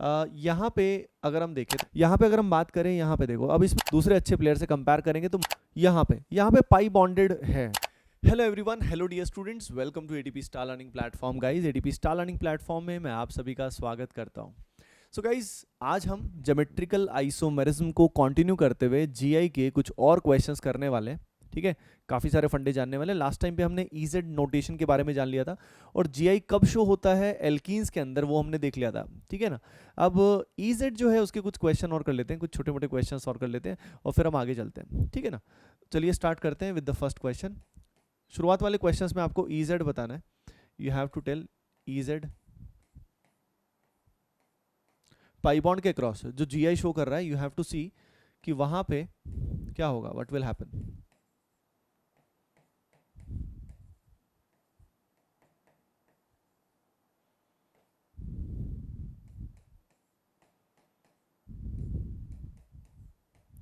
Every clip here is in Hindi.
यहाँ पे अगर हम देखें, यहाँ पे अगर हम बात करें, यहाँ पे देखो, अब इसमें दूसरे अच्छे प्लेयर से कंपेयर करेंगे तो यहाँ पे पाई बॉन्डेड है। Hello everyone, hello dear students, welcome to ATP star learning platform. Guys, ATP star learning platform में मैं आप सभी का स्वागत करता हूँ। सो गाइज, आज हम ज्योमेट्रिकल आइसोमेरिज्म को कंटिन्यू करते हुए जीआई के कुछ और क्वेश्चंस करने वाले हैं। ठीक है, काफ़ी सारे फंडे जानने वाले। लास्ट टाइम पे हमने ईजेड नोटेशन के बारे में जान लिया था, और जीआई कब शो होता है एल्कीन्स के अंदर, वो हमने देख लिया था। ठीक है ना। अब ईजेड जो है उसके कुछ क्वेश्चन और कर लेते हैं, कुछ छोटे मोटे क्वेश्चन और कर लेते हैं, और फिर हम आगे चलते हैं। ठीक है ना। चलिए स्टार्ट करते हैं विद द फर्स्ट क्वेश्चन। शुरुआत वाले क्वेश्चंस में आपको ईजेड बताना है। You have to tell EZ pi bond के क्रॉस जो जीआई शो कर रहा है, यू हैव टू सी कि वहां पे क्या होगा, व्हाट विल हैपन।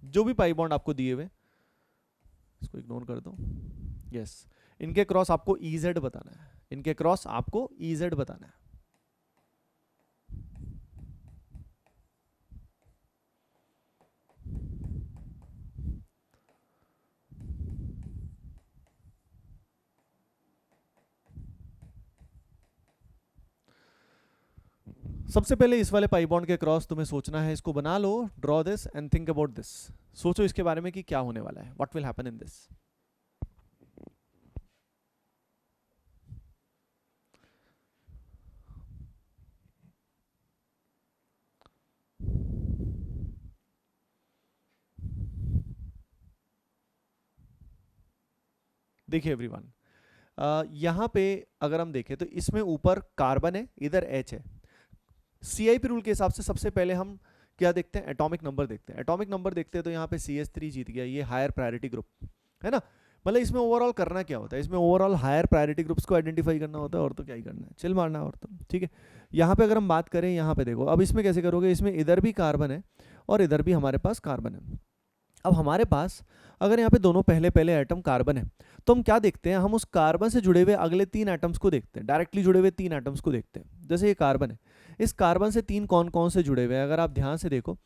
जो भी पाई बॉन्ड आपको दिए हुए, इसको इग्नोर कर दो। यस, इनके क्रॉस आपको ईजेड बताना है, इनके क्रॉस आपको ईजेड बताना है। सबसे पहले इस वाले पाई बॉन्ड के क्रॉस तुम्हें सोचना है, इसको बना लो, draw this and think about this. सोचो इसके बारे में कि क्या होने वाला है, what will happen in this. देखिए एवरीवन, यहाँ पे अगर हम देखें तो इसमें ऊपर कार्बन है, इधर एच है। सीआईपी रूल के हिसाब से सबसे पहले हम क्या देखते हैं, एटॉमिक नंबर देखते हैं। एटॉमिक नंबर देखते हैं तो यहाँ पे CH3 जीत गया, ये हायर प्रायोरिटी ग्रुप है ना। मतलब इसमें ओवरऑल करना क्या होता है, इसमें ओवरऑल हायर प्रायोरिटी ग्रुप्स को आइडेंटिफाई करना होता है, और तो क्या ही करना है, चिल मारना है और तो। ठीक है, यहाँ पे अगर हम बात करें, यहाँ पे देखो, अब इसमें कैसे करोगे, इसमें इधर भी कार्बन है और इधर भी हमारे पास कार्बन है। अब हमारे पास अगर यहाँ पे दोनों पहले पहले एटम कार्बन है, तो हम क्या देखते हैं, हम उस कार्बन से जुड़े हुए अगले 3 एटम्स को देखते हैं, डायरेक्टली जुड़े हुए 3 एटम्स को देखते हैं। जैसे ये कार्बन है, इस कार्बन से 3 कौन कौन से जुड़े हुए हैं, अगर आप ध्यान से देखो,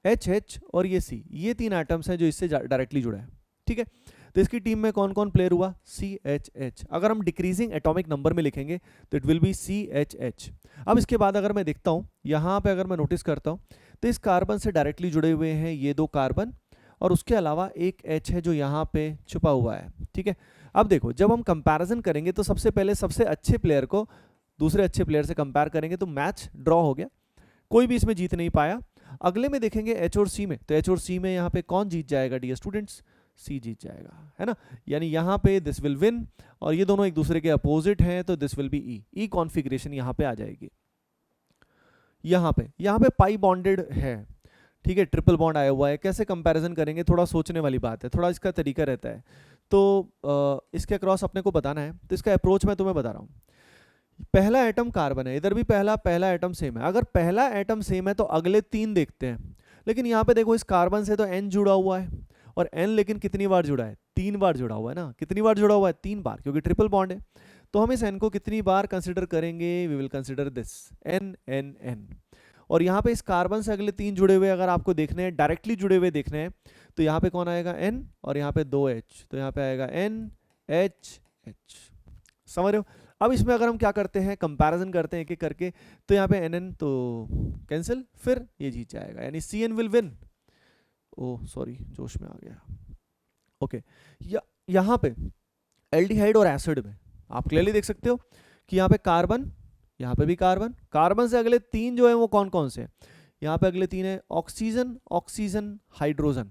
H और ये C, ये 3 एटम्स हैं जो इससे डायरेक्टली जुड़ा है। ठीक है, तो इसकी टीम में कौन कौन प्लेयर हुआ, CH। अगर हम डिक्रीजिंग एटॉमिक नंबर में लिखेंगे तो इट विल बी CH। अब इसके बाद अगर मैं देखता हूँ, यहाँ पे अगर मैं नोटिस करता हूँ, तो इस कार्बन से डायरेक्टली जुड़े हुए हैं ये 2 कार्बन, और उसके अलावा एक H है जो यहाँ पे छुपा हुआ है। ठीक है, अब देखो, जब हम कंपैरिजन करेंगे तो सबसे पहले सबसे अच्छे प्लेयर को दूसरे अच्छे प्लेयर से कंपेयर करेंगे, तो मैच ड्रॉ हो गया, कोई भी इसमें जीत नहीं पाया। अगले में देखेंगे H और C में, तो H और C में यहाँ पे कौन जीत जाएगा डियर स्टूडेंट्स, C जीत जाएगा, है ना। यानी यहाँ पे दिस विल विन, और ये दोनों एक दूसरे के अपोजिट हैं, तो this will be E configuration यहाँ पे आ जाएगी। यहाँ पे पाई बॉन्डेड है। ठीक है, ट्रिपल बॉन्ड आया हुआ है, कैसे कंपैरिजन करेंगे, थोड़ा सोचने वाली बात है, थोड़ा इसका तरीका रहता है। तो इसके अक्रॉस अपने को बताना है, तो इसका अप्रोच मैं तुम्हें बता रहा हूँ। पहला एटम कार्बन है, इधर भी पहला एटम सेम है। अगर पहला एटम सेम है तो अगले 3 देखते हैं, लेकिन यहाँ पे देखो, इस कार्बन से तो N जुड़ा हुआ है, और N लेकिन कितनी बार जुड़ा है, 3 बार जुड़ा हुआ है ना। कितनी बार जुड़ा हुआ है, 3 बार, क्योंकि ट्रिपल बॉन्ड है। तो हम इस N को कितनी बार कंसिडर करेंगे, we will consider this N। और यहाँ पे इस कार्बन से अगले 3 जुड़े हुए अगर आपको देखने हैं, डायरेक्टली जुड़े हुए देखने हैं, तो यहाँ पे कौन आएगा, N, और यहाँ पे 2H, तो यहाँ पे आएगा NH। समझ रहे हो। अब इसमें अगर हम क्या करते हैं, कंपैरिजन करते हैं एक एक करके, तो यहाँ पे NN तो कैंसिल, फिर ये जीत जाएगा, यानी CN will win. Oh sorry, जोश में आ गया। ओके, यहाँ पे एल्डिहाइड और एसिड में आप क्लियरली देख सकते हो कि यहाँ पे कार्बन, यहाँ पे भी कार्बन, कार्बन से अगले 3 जो है वो कौन कौन से हैं, यहाँ पे अगले 3 है oxygen, oxygen, hydrogen,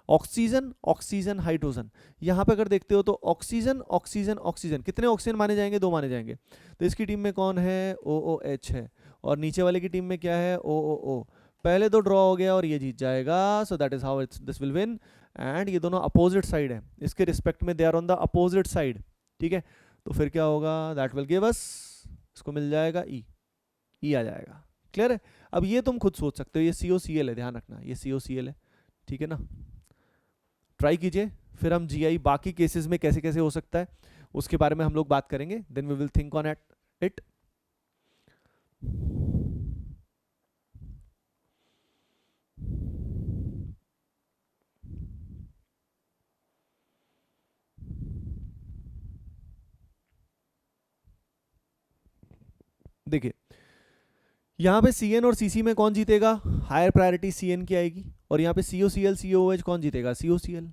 oxygen, oxygen, hydrogen. यहाँ पे अगर देखते हो तो ऑक्सीजन, ऑक्सीजन, ऑक्सीजन, कितने ऑक्सीजन माने जाएंगे, 2 माने जाएंगे। तो इसकी टीम में कौन है, OOH है, और नीचे वाले की टीम में क्या है, OOO। पहले तो ड्रॉ हो गया और ये जीत जाएगा, so that is how it's this will win. And ये दोनों अपोजिट साइड है, इसके रिस्पेक्ट में they are on the opposite side. ठीक है, तो फिर क्या होगा, दैट विल गिव अस, इसको मिल जाएगा E आ जाएगा। क्लियर है। अब ये तुम खुद सोच सकते हो, ये COCl है, ध्यान रखना, ये COCl है। ठीक है ना, ट्राई कीजिए, फिर हम GI बाकी केसेस में कैसे कैसे हो सकता है उसके बारे में हम लोग बात करेंगे, then we will think on it. यहाँ पे CN और CC में कौन जीतेगा, हायर प्रायोरिटी CN की आएगी, और यहाँ पे COCl COOH कौन जीतेगा, COCl।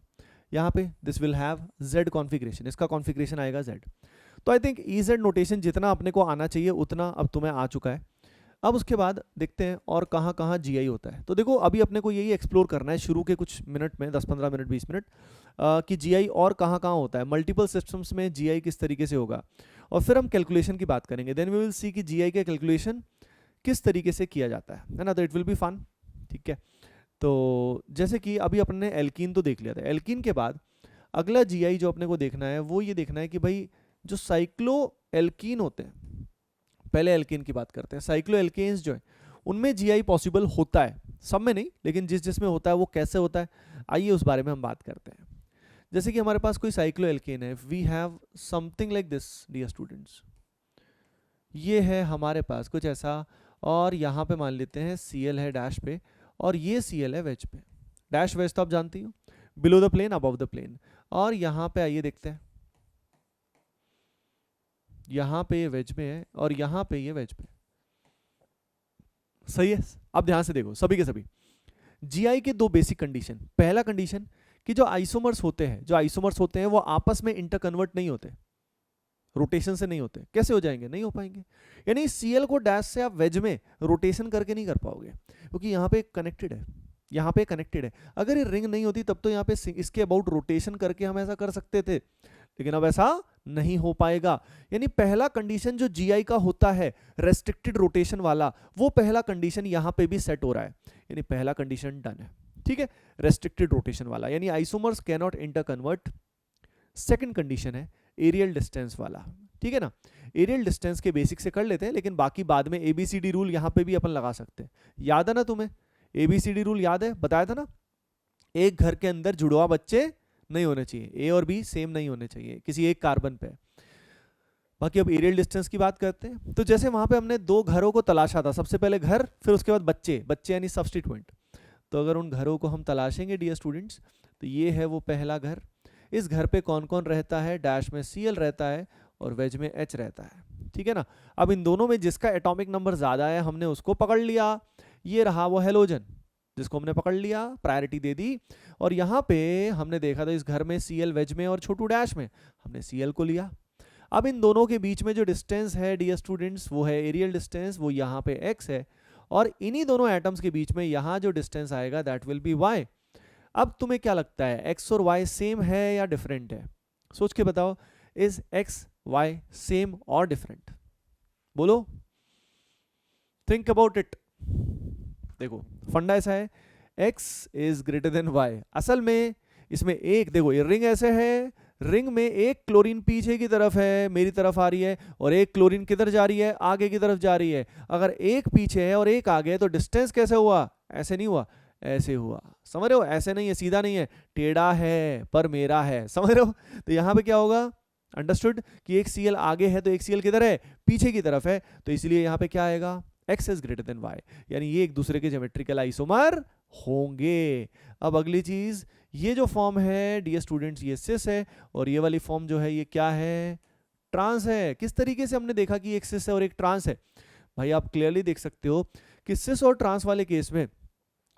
यहाँ पे this will have Z configuration, इसका कॉन्फ़िगरेशन आएगा Z। तो आई थिंक EZ नोटेशन जितना अपने को आना चाहिए उतना अब तुम्हें आ चुका है। अब उसके बाद देखते हैं और कहाँ कहाँ GI होता है। तो देखो अभी अपने को यही एक्सप्लोर करना है शुरू के कुछ मिनट में, 10-15 मिनट 20 मिनट, कि GI और कहाँ कहाँ होता है, मल्टीपल सिस्टम्स में GI किस तरीके से होगा, और फिर हम कैलकुलेशन की बात करेंगे। देन वी विल सी कि GI का कैलकुलेशन किस तरीके से किया जाता है ना। तो इट विल बी फन, ठीक है। तो जैसे कि अभी अपन ने एल्कीन तो देख लिया था, एल्कीन के बाद अगला GI जो अपने को देखना है वो ये देखना है कि भाई जो साइक्लो एल्कीन होते हैं, पहले एल्कीन की बात करते हैं। साइक्लो एल्केन्स जो है उनमें GI पॉसिबल होता है, सब में नहीं, लेकिन जिस जिसमें होता है वो कैसे होता है, आइए उस बारे में हम बात करते हैं। जैसे कि हमारे पास कोई साइक्लो एल्केन है, we have something like this dear students, ये है हमारे पास कुछ ऐसा, और यहाँ पे मान लेते हैं Cl है डैश पे, और ये Cl है वेज पे। डैश वेज तो आप जानती हो, below the plane above the plane. और यहाँ पे आइए देखते हैं, यहाँ पे ये वेज में है और यहाँ पे ये वेज पे, सही है। अब ध्यान से देखो सभी के सभी GI के दो बेसिक कंडीशन। पहला कंडीशन कि जो आइसोमर्स होते हैं, जो आइसोमर्स होते हैं वो आपस में इंटरकन्वर्ट नहीं होते, रोटेशन से नहीं होते। कैसे हो जाएंगे, नहीं हो पाएंगे। यानी Cl को डैश से आप वेज में रोटेशन करके नहीं कर पाओगे, क्योंकि यहाँ पे कनेक्टेड है, यहाँ पे कनेक्टेड है। अगर ये रिंग नहीं होती तब तो यहाँ पे इसके अबाउट रोटेशन करके हम ऐसा कर सकते थे, लेकिन अब ऐसा नहीं हो पाएगा। यानी पहला कंडीशन जो GI का होता है रेस्ट्रिक्टेड रोटेशन वाला, वो पहला कंडीशन यहाँ पे भी सेट हो रहा है, यानी पहला कंडीशन डन है, ठीक है, रेस्ट्रिक्टेड रोटेशन वाला, यानी isomers can not interconvert. Second condition है एरियल डिस्टेंस वाला, ठीक है ना। एरियल डिस्टेंस के बेसिक से कर लेते हैं, लेकिन बाकी बाद में ABCD रूल यहाँ पे भी अपन लगा सकते हैं। याद है ना तुम्हें, ABCD रूल याद है, बताया था ना। एक घर के अंदर जुड़वा बच्चे नहीं होने चाहिए, A और B सेम नहीं होने चाहिए किसी एक कार्बन पे। बाकी अब एरियल डिस्टेंस की बात करते हैं। तो जैसे वहां पे हमने दो घरों को तलाशा था, सबसे पहले घर, फिर उसके बाद बच्चे, बच्चे यानी सब्स्टिट्यूएंट। तो अगर उन घरों को हम तलाशेंगे डियर स्टूडेंट्स, तो ये है वो पहला घर। इस घर पे कौन कौन रहता है, डैश में Cl रहता है और वेज में H रहता है, ठीक है ना। अब इन दोनों में जिसका एटॉमिक नंबर ज्यादा है हमने उसको पकड़ लिया, ये रहा वो हेलोजन जिसको हमने पकड़ लिया, प्रायोरिटी दे दी। और यहाँ पे हमने देखा था इस घर में Cl वेज में और छोटू डैश में, हमने Cl को लिया। अब इन दोनों के बीच में जो डिस्टेंस है डियर स्टूडेंट्स वो है एरियल डिस्टेंस, वो यहाँ पे x है, और इन्हीं दोनों एटम्स के बीच में यहाँ जो डिस्टेंस आएगा दैट विल बी y। अब तुम्हें क्या लगता है x और y सेम है या डिफरेंट है, सोच के बताओ। इज x y सेम और डिफरेंट, बोलो, थिंक अबाउट इट। देखो फंडा ऐसा है, x is greater then y। असल में इसमें एक देखो, ये रिंग ऐसे है, रिंग में एक क्लोरीन पीछे की तरफ है, मेरी तरफ आ रही है, और एक क्लोरीन किधर जा रही है, आगे की तरफ जा रही है। अगर एक पीछे है और एक आगे है तो डिस्टेंस कैसे हुआ, ऐसे नहीं हुआ, ऐसे हुआ, समझ रहे हो। ऐसे नहीं है, सीधा नहीं है, टेढ़ा है पर मेरा है, समझ रहे हो। तो यहाँ पे क्या होगा, अंडरस्टूड, कि एक Cl आगे है तो एक Cl किधर है, पीछे की तरफ है, तो इसलिए यहाँ पे क्या आएगा, x is greater then y, यानी ये एक दूसरे के ज्योमेट्रिकल आइसोमर होंगे। अब अगली चीज, ये जो फॉर्म है डियर स्टूडेंट्स ये सिस है, और ये वाली फॉर्म जो है ये क्या है, ट्रांस है। किस तरीके से हमने देखा कि एक सिस है और एक ट्रांस है, भाई आप क्लियरली देख सकते हो कि सिस और ट्रांस वाले केस में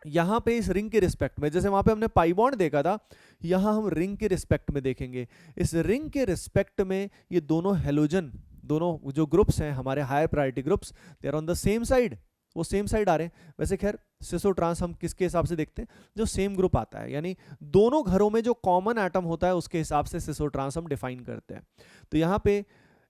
यहाँ पे इस रिंग के रिस्पेक्ट में, जैसे वहां पे हमने पाई बॉन्ड देखा था, यहाँ हम रिंग के रिस्पेक्ट में देखेंगे। इस रिंग के रिस्पेक्ट में ये दोनों हेलोजन, दोनों जो ग्रुप्स हैं हमारे higher priority groups, they are on the same side, वो सेम साइड आ रहे हैं। वैसे खैर सिस और ट्रांस हम किसके हिसाब से देखते हैं, जो सेम ग्रुप आता है, यानी दोनों घरों में जो कॉमन एटम होता है उसके हिसाब से सिस और ट्रांस हम डिफाइन करते हैं। तो यहाँ पे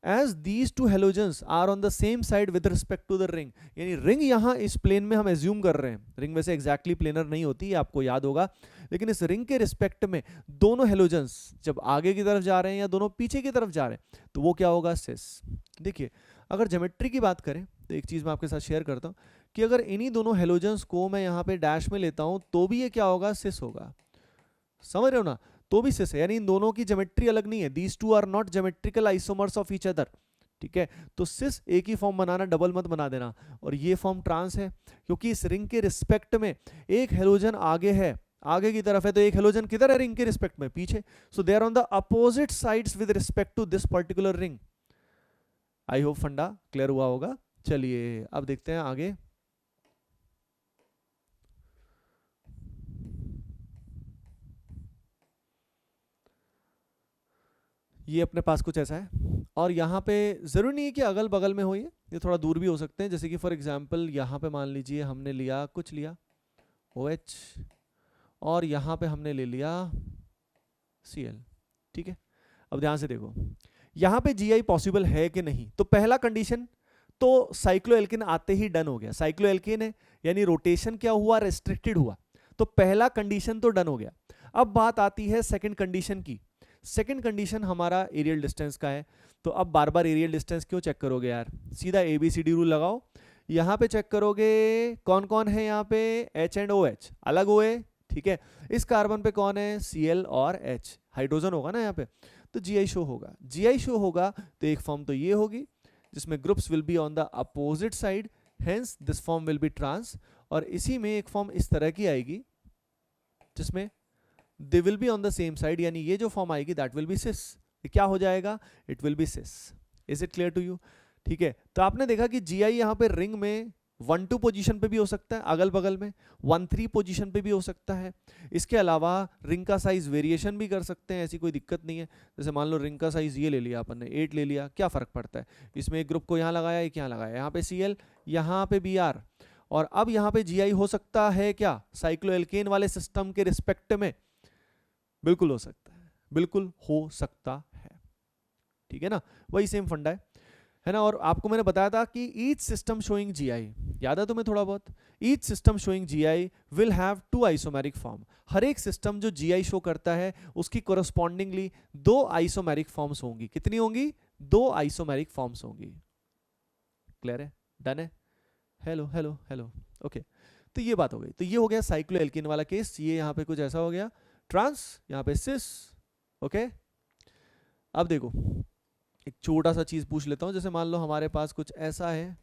as these two halogens are on the same side with respect to the ring, यानी रिंग यहाँ इस प्लेन में हम एज्यूम कर रहे हैं, रिंग वैसे एग्जैक्टली प्लेनर नहीं होती है आपको याद होगा, लेकिन इस रिंग के रिस्पेक्ट में दोनों हेलोजेंस जब आगे की तरफ जा रहे हैं या दोनों पीछे की तरफ जा रहे हैं तो वो क्या होगा, सिस। देखिए अगर ज्योमेट्री की बात करें तो एक चीज मैं आपके साथ शेयर करता हूँ कि अगर इन्हीं दोनों हेलोजेंस को मैं यहाँ पे डैश में लेता हूँ तो भी ये क्या होगा, सिस होगा, समझ रहे हो ना, तो भी सिस है, यानी इन दोनों की ज्योमेट्री अलग नहीं है, these two are not geometrical isomers of each other, ठीक है। तो सिस एक ही फॉर्म बनाना, डबल मत बना देना। और ये फॉर्म ट्रांस है क्योंकि इस रिंग के रिस्पेक्ट में एक हेलोजन आगे है, आगे की तरफ है, तो एक हेलोजन किधर है रिंग के रिस्पेक्ट में, पीछे। So they are on the opposite sides with respect to this particular ring. I hope फंडा क्लियर हुआ होगा। चलिए अब देखते हैं आगे। ये अपने पास कुछ ऐसा है और यहाँ पे ज़रूरी नहीं है कि अगल बगल में हो, ये थोड़ा दूर भी हो सकते हैं। जैसे कि फॉर एग्जांपल यहाँ पे मान लीजिए हमने लिया कुछ लिया OH और यहाँ पे हमने ले लिया Cl, ठीक है। अब ध्यान से देखो यहाँ पे Gi पॉसिबल है कि नहीं। तो पहला कंडीशन तो साइक्लोएल्किन आते ही डन हो गया, साइक्लोएल्किन है यानी रोटेशन क्या हुआ, रेस्ट्रिक्टेड हुआ, तो पहला कंडीशन तो डन हो गया। अब बात आती है सेकंड कंडीशन की। सेकंड कंडीशन हमारा एरियल डिस्टेंस का है। तो अब बार बार एरियल डिस्टेंस क्यों चेक करोगे यार, सीधा ABCD रूल लगाओ। यहाँ पे चेक करोगे कौन कौन है, यहाँ पे H एंड OH अलग हुए, ठीक है। इस कार्बन पे कौन है, Cl और H, हाइड्रोजन होगा ना यहाँ पे, तो Gi शो होगा। Gi शो होगा तो एक फॉर्म तो ये होगी जिसमें groups will be on the opposite side, hence this form will be trans. और इसी में एक फॉर्म इस तरह की आएगी जिसमें they will be on the same side, यानी ये जो फॉर्म आएगी दैट विल बी सिस। क्या हो जाएगा, it will be cis. Is it clear to you? ठीक है। तो आपने देखा कि Gi यहाँ पे रिंग में 1-2 पोजीशन पे भी हो सकता है, अगल बगल में 1-3 पोजीशन पे भी हो सकता है। इसके अलावा रिंग का साइज वेरिएशन भी कर सकते हैं, ऐसी कोई दिक्कत नहीं है। जैसे मान लो रिंग का साइज ये ले लिया अपन ने, 8 ले लिया, क्या फर्क पड़ता है, इसमें एक ग्रुप को यहाँ लगाया, एक यहाँ लगाया, यहाँ पे Cl, यहाँ पे Br, और अब यहाँ पे Gi हो सकता है क्या साइक्लोएल्केन वाले सिस्टम के रिस्पेक्ट में? बिल्कुल हो सकता है, बिल्कुल हो सकता है, ठीक है ना। वही सेम फंडा है ना। और आपको मैंने बताया था कि ईच सिस्टम शोइंग Gi, याद है तुम्हें थोड़ा बहुत, each system showing Gi will have 2 isomeric form. हर एक सिस्टम जो Gi शो करता है उसकी कोरस्पॉन्डिंगली 2 आइसोमेरिक फॉर्म्स होंगी। कितनी होंगी, 2 आइसोमेरिक फॉर्म्स होंगी। क्लियर है, डन है, हेलो हेलो हेलो, ओके। तो ये बात हो गई। तो ये हो गया साइक्लोएल्किन वाला केस, ये यहाँ पे कुछ ऐसा हो गया, ट्रांस, यहाँ पे सिस, ओके। अब देखो एक छोटा सा चीज पूछ लेता हूँ, जैसे मान लो हमारे पास कुछ ऐसा है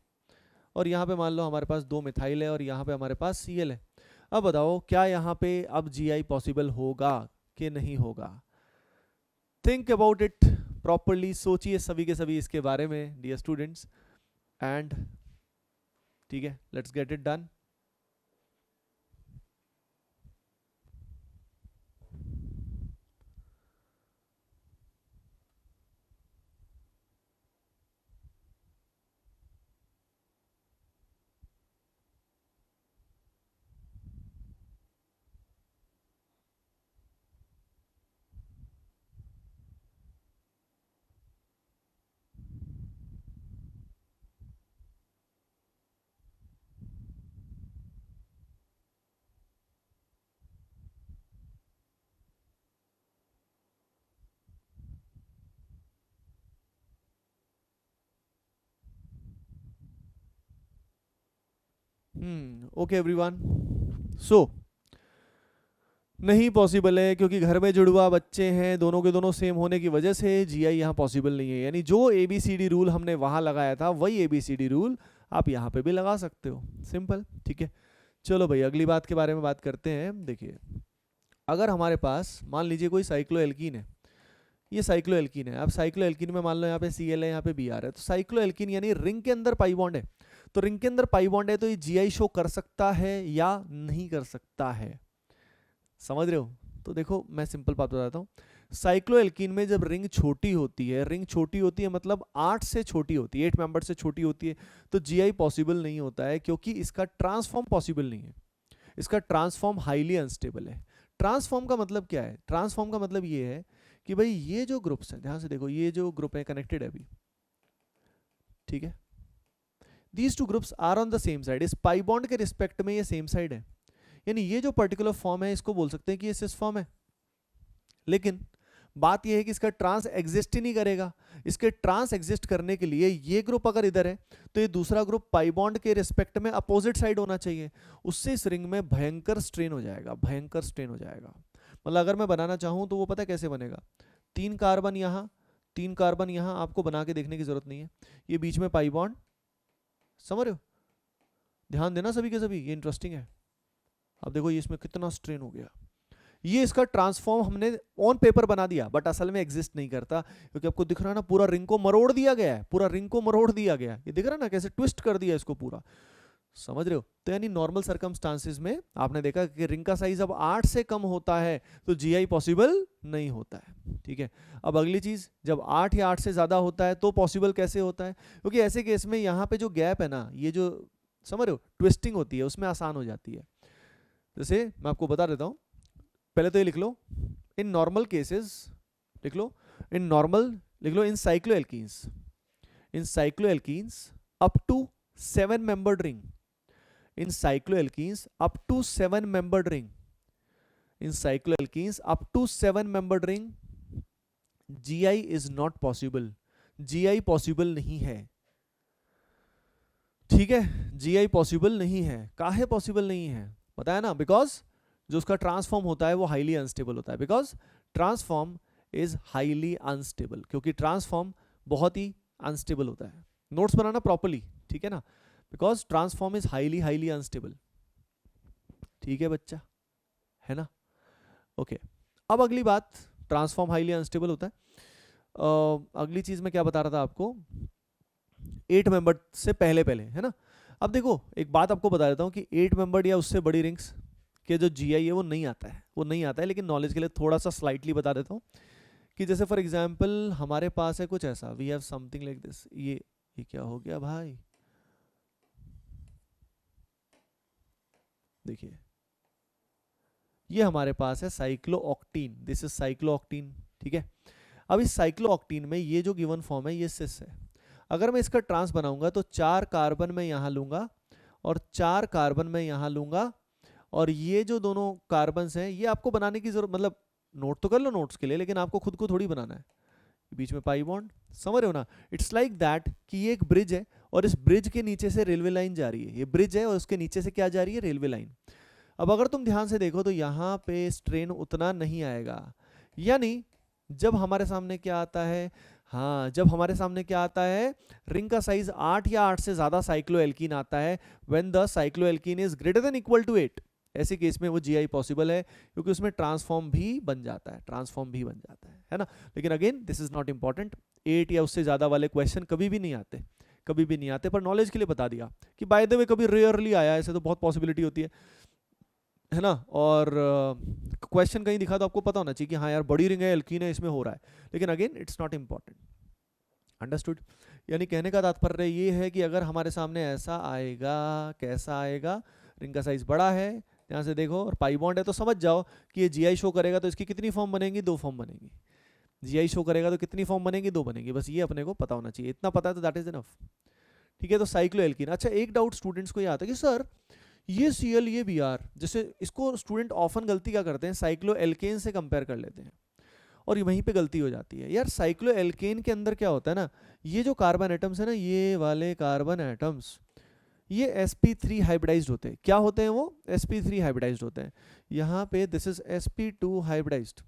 और यहाँ पे मान लो हमारे पास 2 मिथाइल है और यहाँ पे हमारे पास Cl है। अब बताओ क्या यहाँ पे अब Gi पॉसिबल होगा कि नहीं होगा? थिंक अबाउट इट प्रॉपरली, सोचिए सभी के सभी इसके बारे में डियर स्टूडेंट्स, एंड ठीक है, let's get it done. Okay everyone, so नहीं पॉसिबल है क्योंकि घर में जुड़वा बच्चे हैं, दोनों के दोनों सेम होने की वजह से Gi यहाँ पॉसिबल नहीं है। यानी जो ABCD रूल हमने वहाँ लगाया था वही ABCD रूल आप यहाँ पे भी लगा सकते हो, सिंपल, ठीक है। चलो भाई अगली बात के बारे में बात करते हैं। देखिए अगर हमारे पास मान लीजिए कोई साइक्लोएल्कीन है, ये साइक्लोएल्कीन है। अब साइक्लोएल्कीन में मान लो यहाँ पे Cl है, यहाँ पे Br है, तो साइक्लोएल्कीन यानी रिंग के अंदर पाई बॉन्ड है। तो रिंग के अंदर पाई बॉन्ड है तो ये Gi शो कर सकता है या नहीं कर सकता है, समझ रहे हो? तो देखो मैं सिंपल बात बताता हूँ। साइक्लोएल्कीन में जब रिंग छोटी होती है, रिंग छोटी होती है मतलब 8 से छोटी होती है, 8 मेंबर से छोटी होती है, तो Gi पॉसिबल नहीं होता है क्योंकि इसका ट्रांसफॉर्म पॉसिबल नहीं है। इसका ट्रांसफॉर्म हाईली अनस्टेबल है। ट्रांसफॉर्म का मतलब क्या है? ट्रांसफॉर्म का मतलब ये है कि भाई ये जो ग्रुप्स हैं, ध्यान से देखो, ये जो ग्रुप है कनेक्टेड है अभी, ठीक है, these two groups are on the same side. इस पाई बॉन्ड के रिस्पेक्ट में ये सेम साइड है, यानी ये जो पर्टिकुलर फॉर्म है इसको बोल सकते हैं कि ये सिस फॉर्म है। लेकिन बात ये है कि इसका ट्रांस एग्जिस्ट ही नहीं करेगा। इसके ट्रांस एग्जिस्ट करने के लिए ये ग्रुप अगर इधर है तो ये दूसरा ग्रुप पाई बॉन्ड के रिस्पेक्ट में अपोजिट साइड होना चाहिए। उससे इस रिंग में भयंकर स्ट्रेन हो जाएगा, भयंकर स्ट्रेन हो जाएगा। मतलब अगर मैं बनाना चाहूं तो वो पता है कैसे बनेगा, 3 कार्बन यहाँ, 3 कार्बन यहाँ, आपको बना के देखने की जरूरत नहीं है। ये बीच में पाई बॉन्ड, समझ रहे हो? ध्यान देना सभी के सभी, ये इंटरेस्टिंग है। अब देखो ये इसमें कितना स्ट्रेन हो गया, ये इसका ट्रांसफॉर्म हमने ऑन पेपर बना दिया बट असल में एग्जिस्ट नहीं करता, क्योंकि आपको दिख रहा है ना पूरा रिंग को मरोड़ दिया गया है, पूरा रिंग को मरोड़ दिया गया है, ये दिख रहा है ना कैसे ट्विस्ट कर दिया इसको पूरा, समझ रहे हो? तो यानी नॉर्मल सर्कमस्टांसिस में आपने देखा कि रिंग का साइज अब 8 से कम होता है तो जीआई पॉसिबल नहीं होता है, ठीक है। अब अगली चीज, जब 8 या 8 से ज्यादा होता है तो पॉसिबल कैसे होता है? क्योंकि ऐसे केस में यहाँ पे जो गैप है ना, ये जो समझ रहे हो ट्विस्टिंग होती है उसमें आसान हो जाती है। जैसे मैं आपको बता देता हूँ, पहले तो ये लिख लो, इन नॉर्मल केसेस लिख लो, इन नॉर्मल लिख लो, in cycloalkenes, in cycloalkenes up to 7 membered ring, in cycloalkenes up to 7 membered ring, in cycloalkenes up to 7 membered ring GI is not possible, GI possible नहीं है, ठीक है। GI पॉसिबल नहीं है, काहे पॉसिबल नहीं है पता है ना? बिकॉज जो उसका ट्रांसफॉर्म होता है वो हाईली अनस्टेबल होता है, because transform is highly unstable, क्योंकि ट्रांसफॉर्म बहुत ही अनस्टेबल होता है। नोट्स बनाना प्रॉपर्ली, ठीक है ना, because transform is highly unstable, ठीक है बच्चा, है ना? ओके अब अगली बात, ट्रांसफॉर्म हाईली अनस्टेबल होता है। अगली चीज मैं क्या बता रहा था आपको, 8 मेंबर से पहले पहले, है ना? अब देखो एक बात आपको बता देता हूँ कि 8 मेंबर या उससे बड़ी रिंग्स के जो जीआई है वो नहीं आता है, वो नहीं आता है, लेकिन नॉलेज के लिए थोड़ा सा स्लाइटली बता देता हूँ कि जैसे फॉर एग्जांपल हमारे पास है कुछ ऐसा, we have something like this, ये क्या हो गया भाई, देखिए ये हमारे पास है साइक्लोऑक्टीन, दिस इज साइक्लोऑक्टीन, ठीक है। अब इस साइक्लोऑक्टीन में ये जो गिवन फॉर्म है ये सिस है, अगर मैं इसका ट्रांस बनाऊंगा तो 4 कार्बन मैं यहां लूंगा और 4 कार्बन मैं यहां लूंगा, और ये जो दोनों कार्बन हैं ये आपको बनाने की जरूरत, मतलब नोट तो कर लो नोट्स के लिए, लेकिन आपको खुद को थोड़ी बनाना है, बीच में पाई बॉन्ड, समझ रहे हो ना? इट्स लाइक दैट कि ये एक ब्रिज है और इस ब्रिज के नीचे से रेलवे लाइन जा रही है, ये ब्रिज है और उसके नीचे से क्या जा रही है, रेलवे लाइन। अब अगर तुम ध्यान से देखो तो यहाँ पे स्ट्रेन उतना नहीं आएगा, यानी जब हमारे सामने क्या आता है, हाँ जब हमारे सामने क्या आता है, रिंग का साइज 8 या 8 से ज्यादा साइक्लोएल्कीन आता है, when the cycloalkene is greater than equal to 8, ऐसे केस में वो जीआई पॉसिबल है, क्योंकि उसमें ट्रांसफॉर्म भी बन जाता है, ट्रांसफॉर्म भी बन जाता है ना? लेकिन again this is not important, 8 या उससे ज्यादा वाले क्वेश्चन कभी भी नहीं आते, कभी भी नहीं आते, पर नॉलेज के लिए बता दिया कि बाय द वे कभी रेयरली आया, ऐसे तो बहुत पॉसिबिलिटी होती है ना? और क्वेश्चन कहीं दिखा तो आपको पता होना चाहिए कि हाँ यार बड़ी रिंग है, एल्कीन है, इसमें हो रहा है, लेकिन again it's not important, understood? यानी कहने का तात्पर्य ये है कि अगर हमारे सामने ऐसा आएगा, कैसा आएगा, रिंग का साइज बड़ा है, यहाँ से देखो और पाई बॉन्ड है, तो समझ जाओ कि ये जीआई शो करेगा तो इसकी कितनी फॉर्म बनेंगी, 2 फॉर्म बनेंगी, जीआई शो करेगा तो कितनी फॉर्म बनेंगी, 2 बनेंगी, बस ये अपने को पता होना चाहिए, इतना पता है तो दैट इज इनफ, ठीक है। तो साइक्लोएल्कीन, अच्छा एक डाउट स्टूडेंट्स को ये आता है कि सर ये सीएल ये बीआर, जैसे इसको स्टूडेंट ऑफन गलती क्या करते हैं, साइक्लोएल्केन से कंपेयर कर लेते हैं और वहीं पे गलती हो जाती है यार। साइक्लोएल्केन के अंदर क्या होता है ना, ये जो कार्बन एटम्स है ना, ये वाले कार्बन एटम्स ये sp3 हाइब्रिडाइज्ड होते हैं, क्या होते हैं वो, sp3 हाइब्रिडाइज्ड होते हैं, यहाँ पे दिस इज sp2 हाइब्रिडाइज्ड,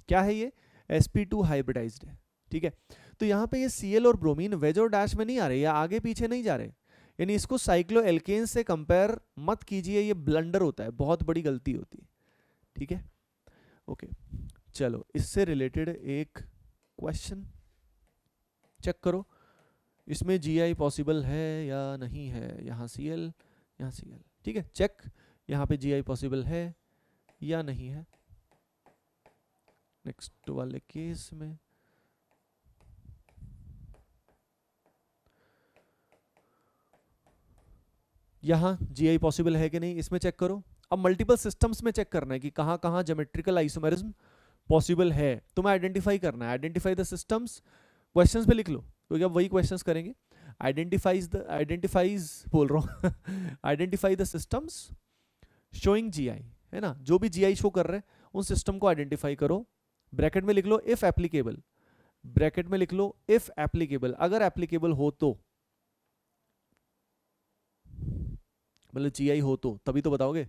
क्या है ये, sp2 हाइब्रिडाइज्ड है, ठीक है। तो यहाँ पे ये Cl और ब्रोमीन वेज और डैश में नहीं आ रहे या आगे पीछे नहीं जा रहे, यानी इसको साइक्लोएल्केन से कंपेयर मत कीजिए, ये ब्लंडर होता है, बहुत बड़ी गलती होती है, ठीक है। ओके चलो इससे रिलेटेड एक क्वेश्चन चेक करो, इसमें जीआई पॉसिबल है या नहीं है, यहाँ Cl यहाँ Cl, ठीक है, चेक यहाँ पे जीआई पॉसिबल है या नहीं है। नेक्स्ट वाले केस में यहाँ जीआई पॉसिबल है कि नहीं, इसमें चेक करो। अब मल्टीपल सिस्टम्स में चेक करना है कि कहाँ कहाँ ज्योमेट्रिकल आइसोमेरिज्म पॉसिबल है, तुम्हें आइडेंटिफाई करना है, आइडेंटिफाई द सिस्टम्स, क्वेश्चंस पे लिख लो क्योंकि अब वही क्वेश्चंस करेंगे। आइडेंटिफाइज बोल रहा हूँ identify the systems showing GI, है ना, जो भी जीआई शो कर रहे हैं उन सिस्टम को आइडेंटिफाई करो, ब्रैकेट में लिख लो इफ एप्लीकेबल, ब्रैकेट में लिख लो इफ एप्लीकेबल, अगर एप्लीकेबल हो तो, मतलब जीआई हो तो तभी तो बताओगे।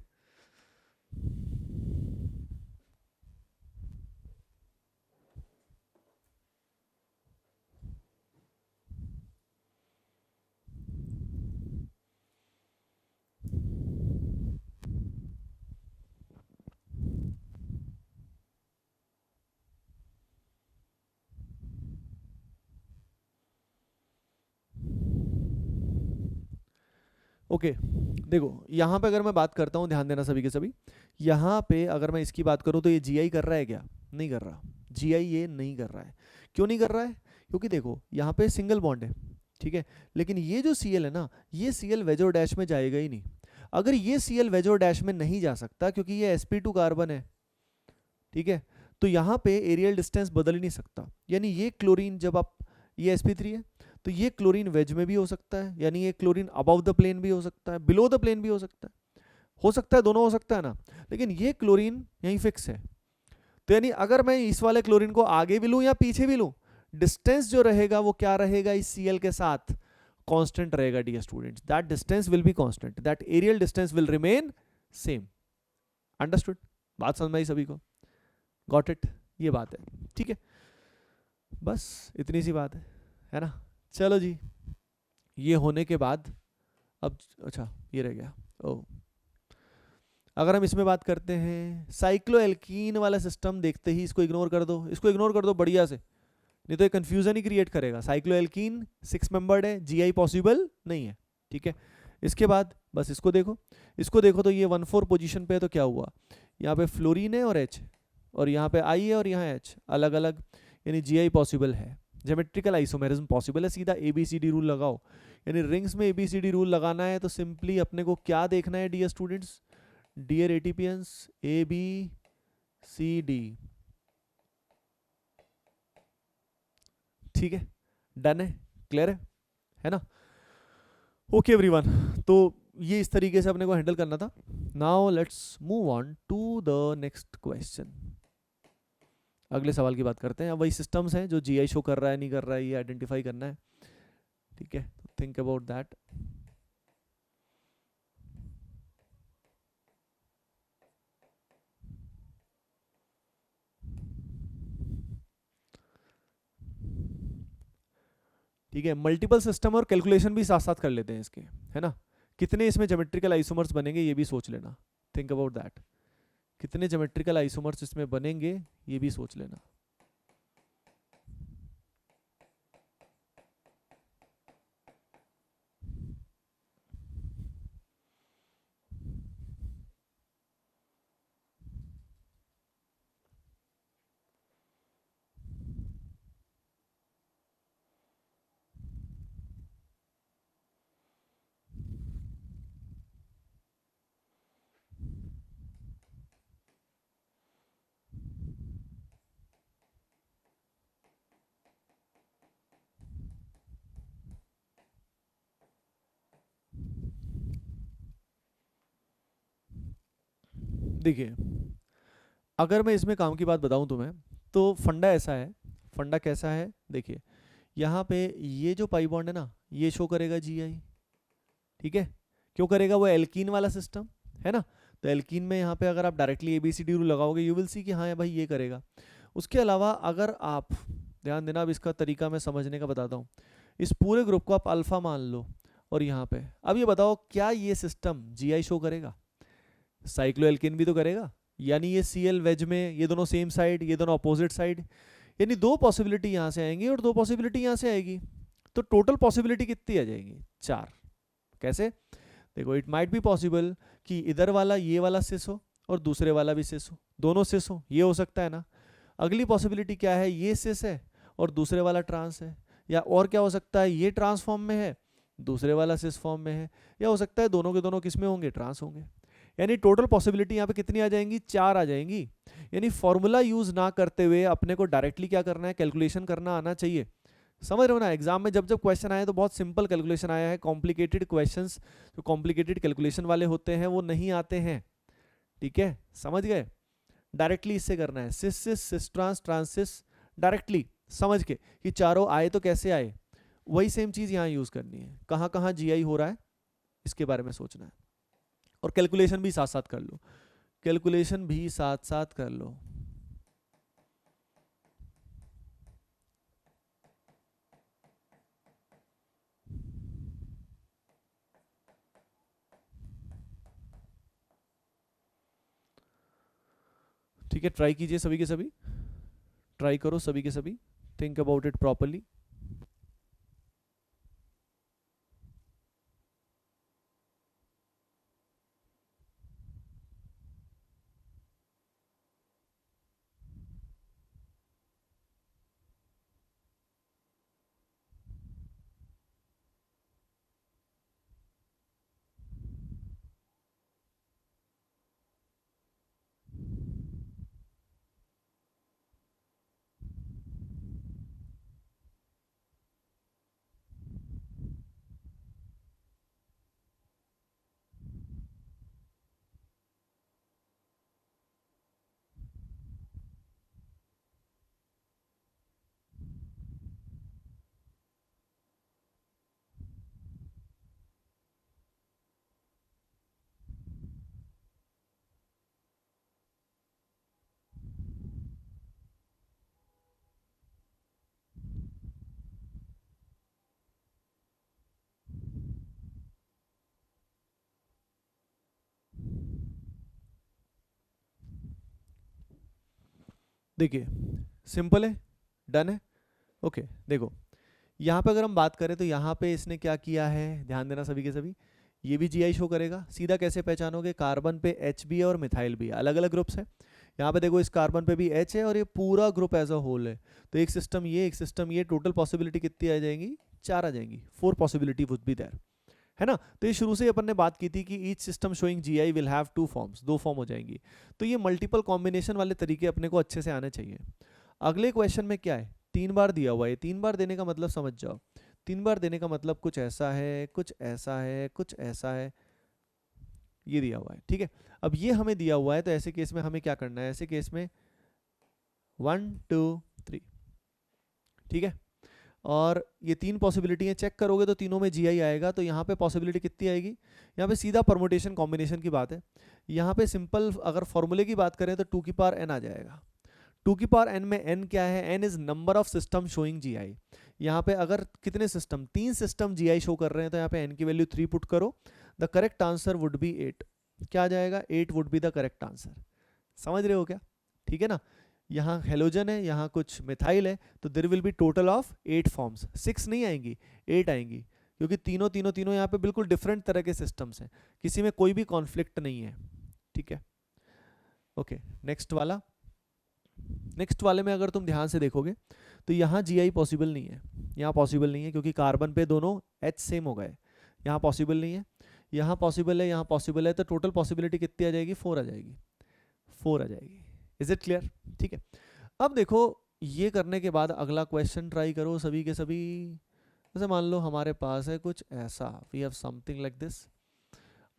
ओके देखो यहाँ पे अगर मैं बात करता हूँ, ध्यान देना सभी के सभी, यहाँ पे अगर मैं इसकी बात करूँ तो ये जीआई कर रहा है क्या? नहीं कर रहा। जीआई ये नहीं कर रहा है। क्यों नहीं कर रहा है? क्योंकि देखो यहाँ पे सिंगल बॉन्ड है, ठीक है, लेकिन ये जो सीएल है ना, ये सीएल वेज और डैश में जाएगा ही नहीं। अगर ये सीएल वेज और डैश में नहीं जा सकता क्योंकि ये sp2 कार्बन है, ठीक है, तो यहाँ पे एरियल डिस्टेंस बदल ही नहीं सकता। यानी ये क्लोरीन, जब आप, ये sp3 है, तो ये क्लोरीन वेज में भी हो सकता है, यानी ये क्लोरीन अबव द प्लेन भी हो सकता है, बिलो द प्लेन भी हो सकता है, दोनों हो सकता है ना, लेकिन ये क्लोरीन यहीं फिक्स है। तो यानी अगर मैं इस वाले क्लोरीन को आगे भी लूं या पीछे भी लूं, डिस्टेंस जो रहेगा वो क्या रहेगा इस सीएल के साथ? कांस्टेंट रहेगा dear students, that distance will be constant, that aerial distance will remain same. Understood? बात समझ में आई सभी को? Got it? ये बात है, ठीक है, बस इतनी सी बात है ना? चलो जी, ये होने के बाद अब, अच्छा ये रह गया। ओ, अगर हम इसमें बात करते हैं, साइक्लोएल्कीन वाला सिस्टम देखते ही इसको इग्नोर कर दो, इसको इग्नोर कर दो बढ़िया से, नहीं तो ये कंफ्यूजन ही क्रिएट करेगा। साइक्लोएल्कीन 6 मेंबर्ड है, जीआई पॉसिबल नहीं है, ठीक है। इसके बाद बस इसको देखो, इसको देखो तो ये 1,4 पोजीशन पे है, तो क्या हुआ, यहाँ पे फ्लोरीन है और H, और यहाँ पे I है और यहाँ H, अलग अलग, यानी जीआई पॉसिबल है, ज्योमेट्रिकल आइसोमेरिज्म पॉसिबल है। सीधा ABCD रूल लगाओ, यानी रिंग्स में ABCD रूल लगाना है तो सिंपली अपने को क्या देखना है डियर स्टूडेंट्स, डियर एटीपियंस, ABCD, ठीक है, डन है, क्लियर है ना? ओके एवरीवन, तो ये इस तरीके से अपने को हैंडल करना था। Now let's move on to the next question. अगले सवाल की बात करते हैं। अब वही सिस्टम्स हैं जो जीआई शो कर रहा है नहीं कर रहा है, ये आइडेंटिफाई करना है, ठीक है, थिंक अबाउट दैट। ठीक है, मल्टीपल सिस्टम और कैलकुलेशन भी साथ साथ कर लेते हैं इसके, है ना? कितने इसमें ज्योमेट्रिकल आइसोमर्स बनेंगे ये भी सोच लेना, थिंक अबाउट दैट। कितने ज्योमेट्रिकल आइसोमर्स इसमें बनेंगे ये भी सोच लेना। देखिए, अगर मैं इसमें काम की बात बताऊं तुम्हें, तो फंडा ऐसा है, फंडा कैसा है देखिए, यहाँ पे ये जो पाई बॉन्ड है ना, ये शो करेगा जीआई, ठीक है, क्यों करेगा? वो एल्कीन वाला सिस्टम है ना, तो एल्कीन में यहाँ पे अगर आप डायरेक्टली ABCD रूल लगाओगे, यू विल सी कि हाँ भाई ये करेगा। उसके अलावा अगर आप ध्यान देना, अब इसका तरीका मैं समझने का बताता हूँ, इस पूरे ग्रुप को आप अल्फा मान लो, और यहाँ पे अब ये बताओ क्या ये सिस्टम जीआई शो करेगा? साइक्लोएल्केन भी तो करेगा, यानी ये सीएल वेज में, ये दोनों सेम साइड, ये दोनों अपोजिट साइड, यानी दो पॉसिबिलिटी यहाँ से आएंगी और दो पॉसिबिलिटी यहाँ से आएगी, तो टोटल पॉसिबिलिटी कितनी आ जाएगी? 4। कैसे? देखो, इट माइट बी पॉसिबल कि इधर वाला ये वाला सिस हो और दूसरे वाला भी सिस हो, दोनों सिस हो, ये हो सकता है ना। अगली पॉसिबिलिटी क्या है? ये सिस है और दूसरे वाला ट्रांस है, या और क्या हो सकता है, ये ट्रांस फॉर्म में है, दूसरे वाला सिस फॉर्म में है, या हो सकता है दोनों के दोनों किस में होंगे? ट्रांस होंगे। यानी टोटल पॉसिबिलिटी यहाँ पे कितनी आ जाएंगी? 4 आ जाएंगी। यानी फॉर्मूला यूज ना करते हुए अपने को डायरेक्टली क्या करना है? कैलकुलेशन करना आना चाहिए। समझ रहे हो ना? एग्जाम में जब जब क्वेश्चन आए तो बहुत सिंपल कैलकुलेशन आया है, कॉम्प्लिकेटेड क्वेश्चंस जो कॉम्प्लिकेटेड कैलकुलेशन वाले होते हैं वो नहीं आते हैं, ठीक है, समझ गए? डायरेक्टली इससे करना है, सिस सिस सिस ट्रांस ट्रांस सिस, डायरेक्टली समझ के कि चारों आए तो कैसे आए, वही सेम चीज यहाँ यूज करनी है। कहाँ कहाँ जीआई हो रहा है इसके बारे में सोचना है, और कैलकुलेशन भी साथ साथ कर लो, कैलकुलेशन भी साथ साथ कर लो। ठीक है, ट्राई कीजिए सभी के सभी, ट्राई करो सभी के सभी, थिंक अबाउट इट प्रॉपरली। देखिए सिंपल है, डन है। ओके देखो यहाँ पे अगर हम बात करें तो यहाँ पे इसने क्या किया है, ध्यान देना सभी के सभी, ये भी जीआई शो करेगा। सीधा कैसे पहचानोगे, कार्बन पे एच भी है और मिथाइल भी है, अलग अलग ग्रुप्स है। यहाँ पे देखो इस कार्बन पे भी एच है और ये पूरा ग्रुप एज अ होल है। तो एक सिस्टम ये, एक सिस्टम ये, टोटल पॉसिबिलिटी कितनी आ जाएंगी, 4 आ जाएंगी, 4 पॉसिबिलिटी वुड बी देयर, है ना। तो ये शुरू से ही अपन ने बात की थी कि each system showing GI will have 2 forms, 2 form हो जाएंगी। तो ये मल्टीपल कॉम्बिनेशन वाले तरीके अपने को अच्छे से आने चाहिए। अगले क्वेश्चन में क्या है, 3 बार दिया हुआ है। 3 बार देने का मतलब समझ जाओ, 3 बार देने का मतलब कुछ ऐसा है, कुछ ऐसा है, कुछ ऐसा है, ये दिया हुआ है, ठीक है। अब ये हमें दिया हुआ है तो ऐसे केस में हमें क्या करना है, ऐसे केस में 1 2 3, ठीक है। और ये 3 पॉसिबिलिटी है, चेक करोगे तो तीनों में जीआई आएगा। तो यहाँ पे पॉसिबिलिटी कितनी आएगी, यहाँ पे सीधा परमुटेशन कॉम्बिनेशन की बात है। यहाँ पे सिंपल अगर फॉर्मूले की बात करें तो 2 की पावर n आ जाएगा। 2 की पावर n में n क्या है, n is number of system showing GI. यहाँ पे अगर कितने सिस्टम, 3 सिस्टम जीआई शो कर रहे हैं तो यहाँ पे n की वैल्यू 3 पुट करो, the correct answer would be 8। क्या आ जाएगा, 8 would be the correct answer. समझ रहे हो क्या, ठीक है ना। यहाँ हेलोजन है, यहाँ कुछ मिथाइल है, तो there will be total of 8 forms, 6 नहीं आएंगी, 8 आएंगी, क्योंकि तीनों तीनों तीनों यहाँ पे बिल्कुल डिफरेंट तरह के सिस्टम्स हैं, किसी में कोई भी कॉन्फ्लिक्ट नहीं है, ठीक है। ओके नेक्स्ट वाला, नेक्स्ट वाले में अगर तुम ध्यान से देखोगे तो यहाँ जीआई पॉसिबल नहीं है, यहाँ पॉसिबल नहीं है क्योंकि कार्बन पे दोनों एच सेम हो गए, यहाँ पॉसिबल नहीं है, यहाँ पॉसिबल है, यहाँ पॉसिबल है। तो टोटल पॉसिबिलिटी कितनी आ जाएगी, 4 आ जाएगी, 4 आ जाएगी। इज इट क्लियर, ठीक है। अब देखो ये करने के बाद अगला क्वेश्चन ट्राई करो सभी के सभी। जैसे मान लो हमारे पास है कुछ ऐसा, we have something like this,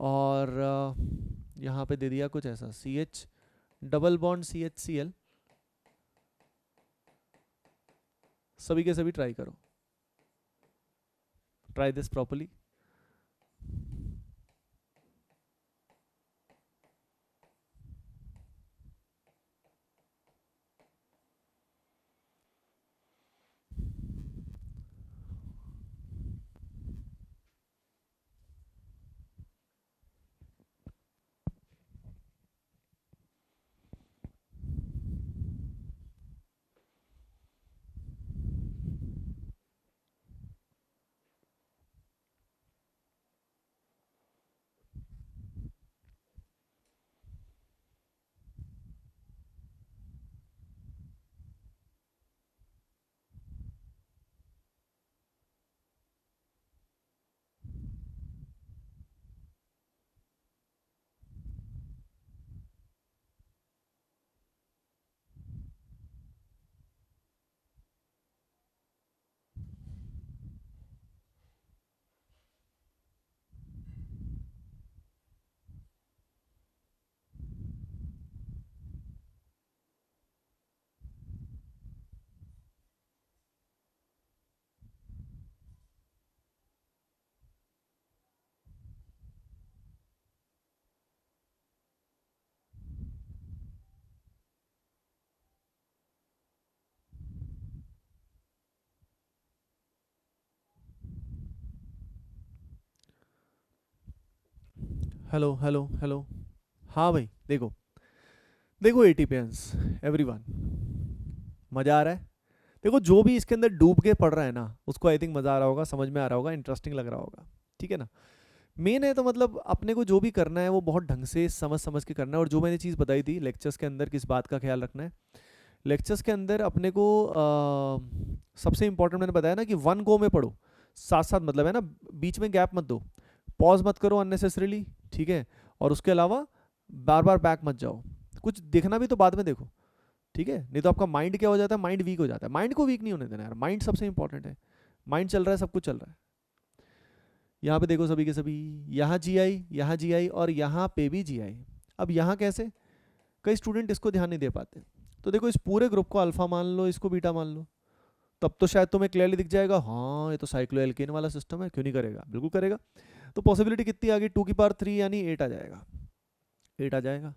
और यहाँ पे दे दिया कुछ ऐसा, C H double bond C H C L. सभी के सभी ट्राई करो, try this properly. Hello hello hello, हाँ भाई देखो, देखो एटीपियंस एवरीवन, मजा आ रहा है। देखो जो भी इसके अंदर डूब के पढ़ रहा है ना, उसको आई थिंक मजा आ रहा होगा, समझ में आ रहा होगा, इंटरेस्टिंग लग रहा होगा, ठीक है ना। मेन है तो मतलब अपने को जो भी करना है वो बहुत ढंग से समझ समझ के करना है। और जो मैंने चीज़ बताई थी लेक्चर्स के अंदर, किस बात का ख्याल रखना है, लेक्चर्स के अंदर अपने को सबसे इंपॉर्टेंट मैंने बताया ना कि वन गो में पढ़ो, साथ साथ, मतलब है ना, बीच में गैप मत दो, पॉज मत करो अननेसेसरीली, ठीक है। और उसके अलावा बार बार बैक मत जाओ, कुछ देखना भी तो बाद में देखो, ठीक है। नहीं तो आपका माइंड क्या हो जाता है, माइंड वीक हो जाता है। माइंड को वीक नहीं होने देना यार, माइंड सबसे इंपॉर्टेंट है। माइंड चल रहा है, सब कुछ चल रहा है। यहाँ पे देखो सभी के सभी, यहाँ जीआई, यहाँ जीआई और यहाँ पे भी जीआई। अब यहाँ कैसे, कई स्टूडेंट इसको ध्यान नहीं दे पाते। तो देखो इस पूरे ग्रुप को अल्फा मान लो, इसको बीटा मान लो, तब तो शायद तुम्हें क्लियरली दिख जाएगा, हाँ ये तो साइक्लोएल्केन वाला सिस्टम है, क्यों नहीं करेगा, बिल्कुल करेगा। तो पॉसिबिलिटी कितनी आ गई, 2 की पावर 3 यानी 8 आ जाएगा, 8 आ जाएगा।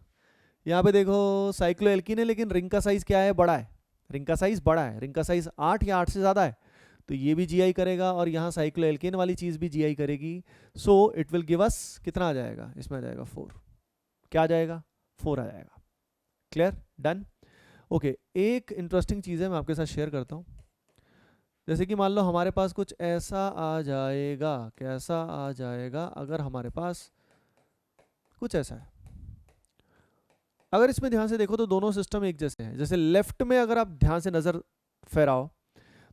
यहाँ पे देखो साइक्लोएल्कीन है लेकिन रिंग का साइज क्या है, बड़ा है, रिंग का साइज बड़ा है, रिंग का साइज 8 या 8 से ज़्यादा है, तो ये भी जीआई करेगा और यहाँ साइक्लोएल्केन वाली चीज़ भी जीआई करेगी। So it will give us, कितना आ जाएगा, इसमें आ जाएगा 4। क्या आ जाएगा, 4 आ जाएगा। Clear, done. ओके, एक इंटरेस्टिंग चीज़ है, मैं आपके साथ शेयर करता हूँ। जैसे कि मान लो हमारे पास कुछ ऐसा आ जाएगा, कैसा आ जाएगा, अगर हमारे पास कुछ ऐसा है, अगर इसमें ध्यान से देखो तो दोनों सिस्टम एक जैसे हैं। जैसे लेफ्ट में अगर आप ध्यान से नज़र फहराओ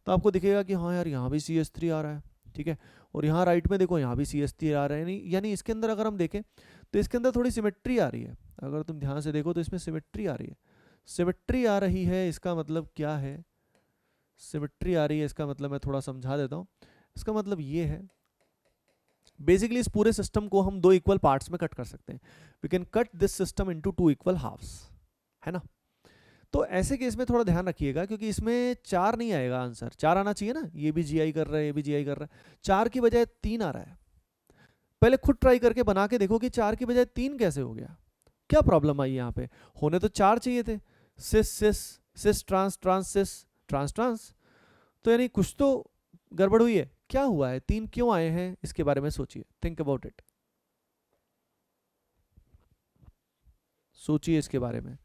तो आपको दिखेगा कि हाँ यार यहाँ भी CS3 आ रहा है, ठीक है, और यहाँ राइट में देखो यहाँ भी CS3 आ रहा है, यानी इसके अंदर अगर हम देखें तो इसके अंदर थोड़ी सिमेट्री आ रही है। अगर तुम ध्यान से देखो तो इसमें सिमेट्री आ रही है। सिमेट्री आ रही है, इसका मतलब क्या है? सिमेट्री आ रही है इसका मतलब मैं थोड़ा समझा देता हूँ। इसका मतलब ये है, बेसिकली इस पूरे सिस्टम को हम दो इक्वल पार्ट्स में कट कर सकते हैं। We can cut this system into two equal halves, है ना। तो ऐसे केस में थोड़ा ध्यान रखिएगा, क्योंकि इसमें 4 नहीं आएगा आंसर, 4 आना चाहिए ना। ये भी GI कर रहा है, ये भी GI कर रहा है, 4 की बजाय 3 आ रहा है। पहले खुद ट्राई करके बना के देखो कि 4 की बजाय 3 कैसे हो गया, क्या प्रॉब्लम आई यहाँ पे। होने तो 4 चाहिए थे, cis cis cis trans trans cis trans trans, तो यानी कुछ तो गड़बड़ हुई है। क्या हुआ है, 3 क्यों आए हैं, इसके बारे में सोचिए, थिंक अबाउट इट, सोचिए इसके बारे में,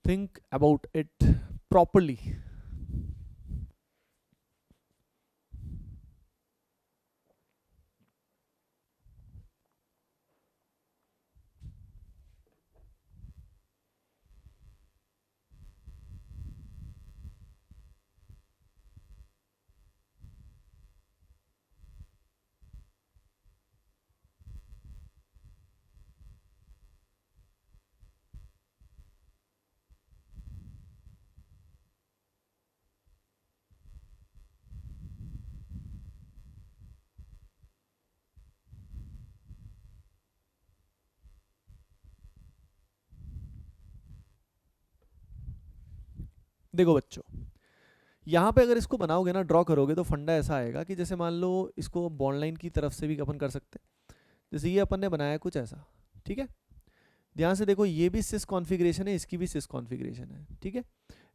थिंक अबाउट इट प्रॉपरली। देखो बच्चों, यहाँ पे अगर इसको बनाओगे ना, ड्रॉ करोगे, तो फंडा ऐसा आएगा कि जैसे मान लो इसको बॉन्ड लाइन की तरफ से भी अपन कर सकते हैं। जैसे ये अपन ने बनाया कुछ ऐसा, ठीक है, ध्यान से देखो, ये भी सिस कॉन्फ़िगरेशन है, इसकी भी सिस कॉन्फ़िगरेशन है, ठीक है।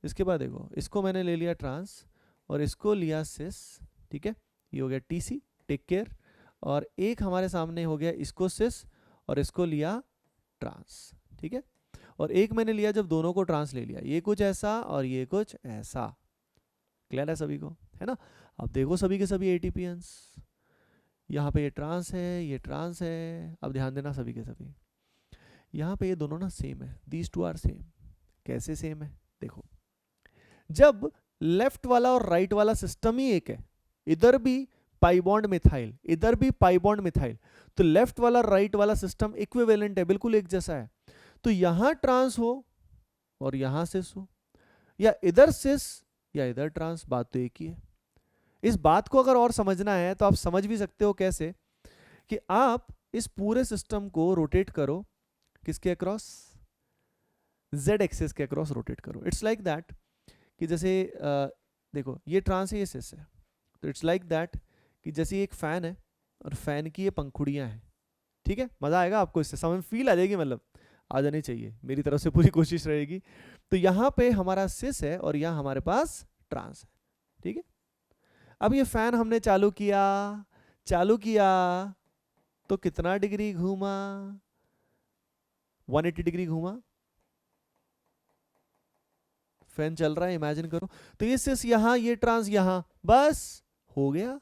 इसके बाद देखो, इसको मैंने ले लिया ट्रांस और इसको लिया सिस, ठीक है, ये हो गया TC, टेक केयर। और एक हमारे सामने हो गया इसको सिस और इसको लिया ट्रांस, ठीक है। और एक मैंने लिया जब दोनों को ट्रांस ले लिया, ये कुछ ऐसा और ये कुछ ऐसा। क्लियर है सभी को, है ना। अब देखो सभी के सभी ATPs, यहाँ पे ये ट्रांस है, ये ट्रांस है। अब ध्यान देना सभी के सभी, यहाँ पे ये दोनों ना सेम है, दीज टू आर सेम। कैसे सेम है, देखो, जब लेफ्ट वाला और राइट वाला सिस्टम ही एक है, इधर भी पाई बॉन्ड मिथाइल, इधर भी पाई बॉन्ड मिथाइल, तो लेफ्ट वाला राइट वाला सिस्टम इक्विवेलेंट है, बिल्कुल एक जैसा है। तो यहां ट्रांस हो और यहां सिस हो, या इधर सिस या इधर ट्रांस, बात तो एक ही है। इस बात को अगर और समझना है तो आप समझ भी सकते हो कैसे, कि आप इस पूरे सिस्टम को रोटेट करो, किसके अक्रॉस, Z एक्सिस के अक्रॉस रोटेट करो। इट्स लाइक दैट कि जैसे देखो ये ट्रांस है, ये सिस है, तो इट्स लाइक दैट कि जैसे एक फैन है और फैन की ये पंखुड़ियां हैं, ठीक है। मजा आएगा आपको, इससे समझ फील आ जाएगी, मतलब आ जानी चाहिए, मेरी तरफ से पूरी कोशिश रहेगी। तो यहाँ पे हमारा सिस है और यहाँ हमारे पास ट्रांस है, ठीक है। अब ये फैन हमने चालू किया, चालू किया तो कितना डिग्री घूमा, 180 डिग्री घूमा। फैन चल रहा है, इमेजिन करो, तो ये सिस यहाँ, ये ट्रांस यहाँ, बस हो गया।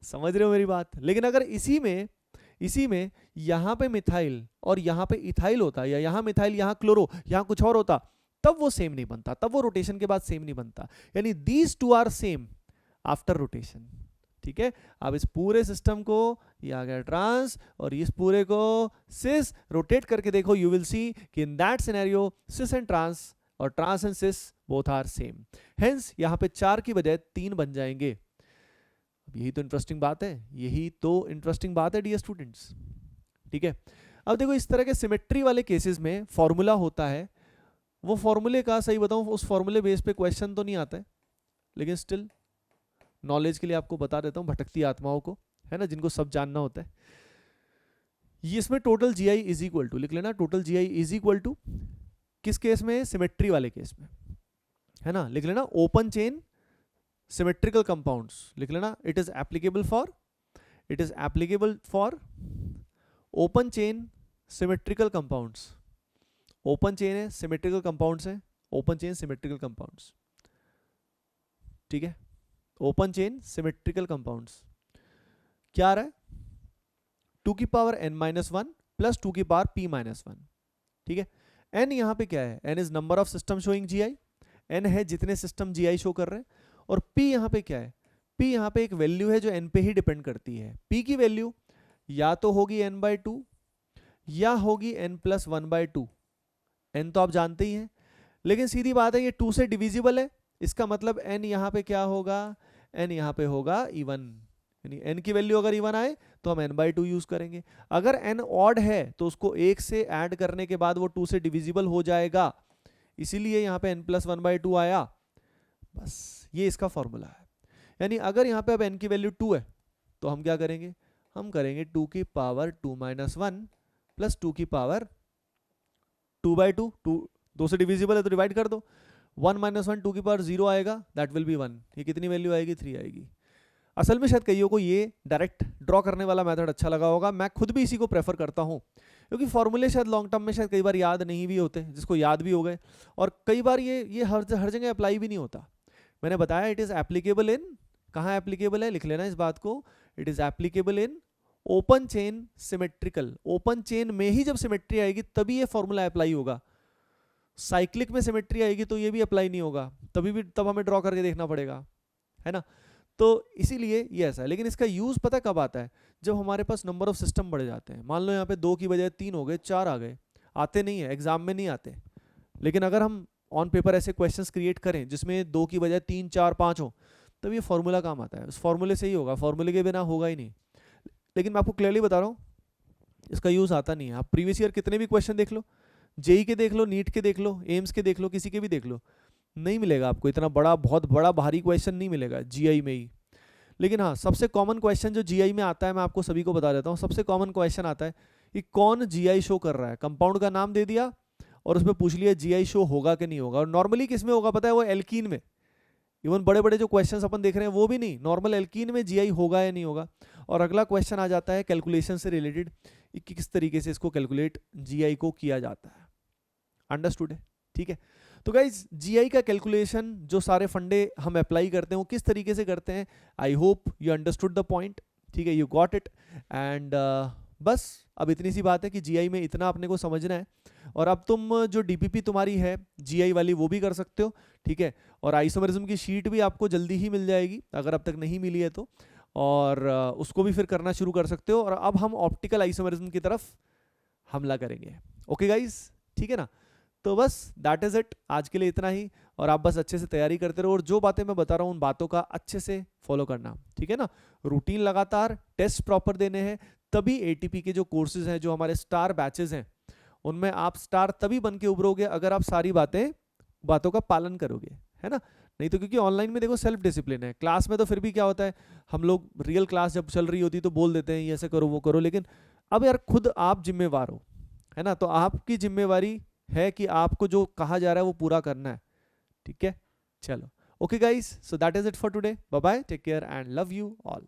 समझ रहे हो मेरी बात। लेकिन अगर इसी में यहाँ पे मिथाइल और यहाँ पे इथाइल होता, या यहाँ मिथाइल यहाँ क्लोरो यहाँ कुछ और होता, तब वो सेम नहीं बनता, तब वो रोटेशन के बाद सेम नहीं बनता। यानी these two are same after rotation, ठीक है। अब इस पूरे सिस्टम को, ये आ गया ट्रांस और इस पूरे को सिस, रोटेट करके देखो, यू विल सी कि in that scenario cis and trans और trans and cis both are same. Hence यहाँ पे 4 की बजाय 3 बन जाएंगे। यही तो इंटरेस्टिंग बात है, यही तो इंटरेस्टिंग बात है डियर स्टूडेंट्स, ठीक है। अब देखो, इस तरह के सिमेट्री वाले केसेस में फॉर्मूला होता है, वो फॉर्मूले का सही बताऊं, उस फॉर्मूले बेस पे क्वेश्चन तो नहीं आता है, लेकिन स्टिल नॉलेज के लिए आपको बता देता हूं, भटकती आत्माओं को, है ना, जिनको सब जानना होता है। ये इसमें total GI is equal to, लिख लेना, total GI is equal to, किस केस में, सिमेट्री वाले केस में, है ना, लिख लेना, ओपन चेन symmetrical compounds, लिख लेना, it is applicable for open chain symmetrical compounds, open chain है, सिमेट्रिकल कंपाउंड्स है, ओपन चेन सिमेट्रिकल कंपाउंड्स, ठीक है, ओपन चेन सिमेट्रिकल कंपाउंड्स क्या आ रहा है, 2 की पावर n-1 प्लस 2 की पावर p-1, ठीक है। n यहाँ पे क्या है, n is number of system showing GI, n है जितने सिस्टम GI शो कर रहे हैं, और p यहाँ पे क्या है, p यहाँ पे एक वैल्यू है जो n पे ही डिपेंड करती है। p की वैल्यू या तो होगी n/2 या होगी n+1/2, n तो आप जानते ही हैं, लेकिन सीधी बात है ये 2 से डिविजिबल है, इसका मतलब n यहाँ पे क्या होगा, n यहाँ पे होगा इवन, यानी n की वैल्यू अगर इवन आए तो हम n/2 यूज करेंगे, अगर n ऑड है तो उसको 1 से ऐड करने के बाद वो 2 से डिविजिबल हो जाएगा, इसीलिए यहाँ पे n+1/2 आया, बस ये इसका फॉर्मूला है। यानी अगर यहाँ पे अब n की वैल्यू 2 है तो हम क्या करेंगे, हम करेंगे 2 की पावर 2-1 प्लस 2 की पावर 2/2, 2 से डिविजिबल है तो डिवाइड कर दो, 1-1 2 की पावर 0 आएगा, दैट विल बी 1, ये कितनी वैल्यू आएगी, 3 आएगी। असल में शायद कईयों को ये डायरेक्ट ड्रॉ करने वाला मेथड अच्छा लगा होगा, मैं खुद भी इसी को प्रेफर करता हूँ, क्योंकि फॉर्मूले शायद लॉन्ग टर्म में शायद कई बार याद नहीं भी होते, जिसको याद भी हो गए, और कई बार ये हर जगह अप्लाई भी नहीं होता। मैंने बताया इट इज़ एप्लीकेबल इन, कहाँ एप्लीकेबल है, लिख लेना इस बात को, it is applicable in open chain symmetrical, open chain में ही जब सिमेट्री आएगी तभी ये फॉर्मूला अप्लाई होगा, साइक्लिक में सिमेट्री आएगी तो ये भी अप्लाई नहीं होगा, तब हमें ड्रॉ करके देखना पड़ेगा, है ना। तो इसीलिए ये ऐसा है, लेकिन इसका यूज पता कब आता है, जब हमारे पास नंबर ऑफ सिस्टम बढ़ जाते हैं। मान लो यहाँ पे 2 की बजाय 3 हो गए, 4 आ गए, आते नहीं है एग्जाम में, नहीं आते, लेकिन अगर हम ऑन पेपर ऐसे क्वेश्चंस क्रिएट करें जिसमें 2 की बजाय 3, 4, 5 हो, तब ये फॉर्मूला काम आता है, उस फॉर्मूले से ही होगा, फॉर्मूले के बिना होगा ही नहीं। लेकिन मैं आपको क्लियरली बता रहा हूँ इसका यूज आता नहीं है। आप प्रीवियस ईयर कितने भी क्वेश्चन देख लो, जेई के देख लो, नीट के देख लो, एम्स के देख लो, किसी के भी देख लो, नहीं मिलेगा आपको इतना बड़ा, बहुत बड़ा भारी क्वेश्चन नहीं मिलेगा जीआई में ही। लेकिन हाँ, सबसे कॉमन क्वेश्चन जो जीआई में आता है, मैं आपको सभी को बता देता हूँ, सबसे कॉमन क्वेश्चन आता है कि कौन जीआई शो कर रहा है, कंपाउंड का नाम दे दिया और उसमें पूछ लिया जीआई शो होगा कि नहीं होगा, और नॉर्मली किस में होगा पता है, वो एल्कीन में, इवन बड़े बड़े जो क्वेश्चंस अपन देख रहे हैं वो भी नहीं, नॉर्मल एल्कीन में जीआई होगा या नहीं होगा। और अगला क्वेश्चन आ जाता है कैलकुलेशन से रिलेटेड, कि किस तरीके से इसको कैलकुलेट जीआई को किया जाता है, अंडरस्टूड है, ठीक है। तो गाइज जीआई का कैलकुलेशन जो सारे फंडे हम अप्लाई करते हैं वो किस तरीके से करते हैं, I hope you understood the point, ठीक है, यू गॉट इट। एंड बस अब इतनी सी बात है कि जीआई में इतना अपने को समझना है, और अब तुम जो डीपीपी तुम्हारी है जीआई वाली वो भी कर सकते हो, ठीक है, और आइसोमेरिज्म की शीट भी आपको जल्दी ही मिल जाएगी अगर अब तक नहीं मिली है तो, और उसको भी फिर करना शुरू कर सकते हो। और अब हम ऑप्टिकल आइसोमेरिज्म की तरफ हमला करेंगे, ओके गाइज, ठीक है ना। तो बस दैट इज इट, आज के लिए इतना ही, और आप बस अच्छे से तैयारी करते रहो, और जो बातें मैं बता रहा हूँ उन बातों का अच्छे से फॉलो करना, ठीक है ना। रूटीन लगातार, टेस्ट प्रॉपर देने हैं, तभी एटीपी के जो कोर्सेज हैं, जो हमारे स्टार बैचेज हैं, उनमें आप स्टार तभी बन के उभरोगे अगर आप सारी बातों का पालन करोगे, है ना। नहीं तो क्योंकि ऑनलाइन में देखो सेल्फ डिसिप्लिन है, क्लास में तो फिर भी क्या होता है, हम लोग रियल क्लास जब चल रही होती तो बोल देते हैं ये ऐसे करो वो करो, लेकिन अब यार खुद आप जिम्मेवार हो, है ना, तो आपकी जिम्मेवारी है कि आपको जो कहा जा रहा है वो पूरा करना है, ठीक है। चलो, okay guys, so that is it for today, bye bye, take care and love you all.